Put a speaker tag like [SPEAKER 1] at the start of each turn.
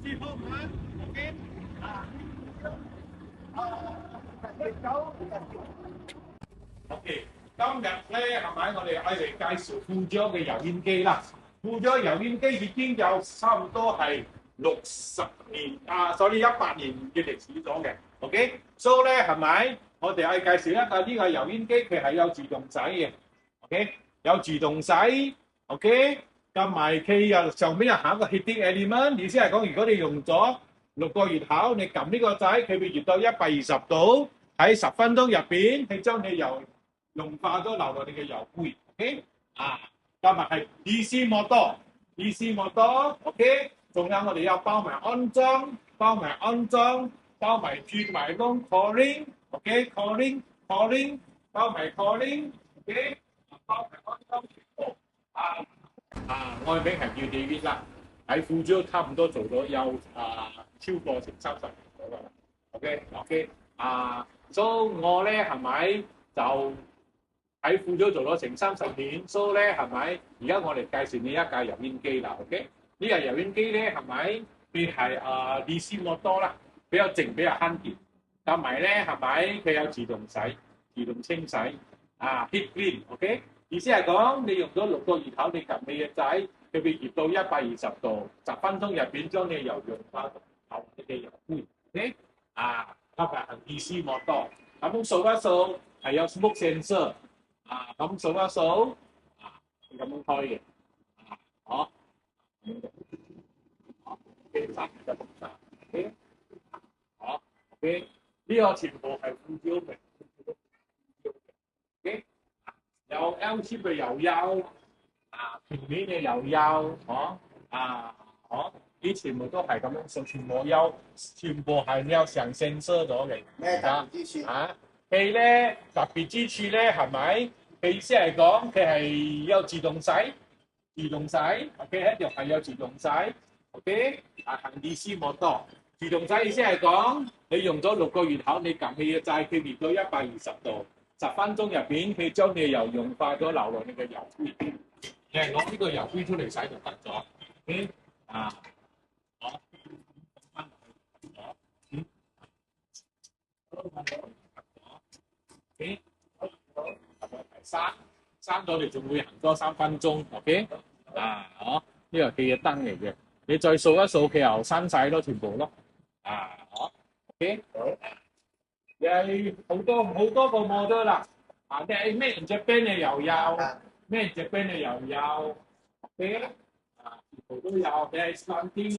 [SPEAKER 1] 之後啊，OK 啊，OK，今日咧係咪我哋愛嚟介紹富咗嘅油煙機啦？富咗油煙機已經有差唔多係60年所以100年嘅歷史咗嘅。OK，所以咧係咪我哋愛介紹一個呢個油煙機，佢係有自動洗嘅。OK，有自動洗。OK。加埋佢又上邊又下一個 heating element，意思係講，如果你用咗6個月後，你撳呢個掣，佢會熱到120度，喺10分鐘入邊，佢將你油融化咗流落你嘅油杯。OK，加埋係 DC motor，DC motor，OK，仲有我哋有包埋安裝，包埋轉埋窿 cooling，OK，cooling，包埋 cooling，OK，包埋安裝全部外名係叫 David 啦，喺富州差唔多做咗有超過成30年咗啦。OK，所以我咧係咪就喺富州做咗成30年？所以咧係咪而家我哋介紹你一架油煙機啦。OK，呢架油煙機咧係咪佢係DC motor啦，比較靜，比較慳電，加埋咧係咪佢有自動洗、自動清洗heat clean。OK。意思係講，你用咗6個月後，你撳你嘅掣，佢會熱到120度，10分鐘入邊將你嘅油融化到你嘅油杯。OK，加埋係 DC motor，咁數一數係有 smoke sensor，咁數一數咁樣開嘅，好，OK， 好 ，OK， 呢個全部係富椒明。OK。有 L 字嘅又有，平面嘅又有，啲全部都係咁樣，全部係有上sensor咗嘅。
[SPEAKER 2] 咩特別之處？
[SPEAKER 1] 佢咧特別之處咧係咪？佢意思係講佢係有自動洗，OK， 一樣係有自動洗 ，OK， 行 DC motor， 自動洗意思係講你用咗6個月後，你撳起嘅掣，佢熱到120度。10分鐘入邊，佢將你嘅油融化咗，流落你嘅油杯。你係攞呢個油杯出嚟洗就得咗。OK， 好，OK， 閂咗，你仲會行多3分鐘。OK， 好，呢個係佢嘅燈嚟嘅。你再掃一掃，佢又閂晒咯，全部咯。好 ，OK。係好多個 model 啦，你係咩人隻 band 嘅又有，咩隻 band 嘅又有，OK，全部都有。你係 slanting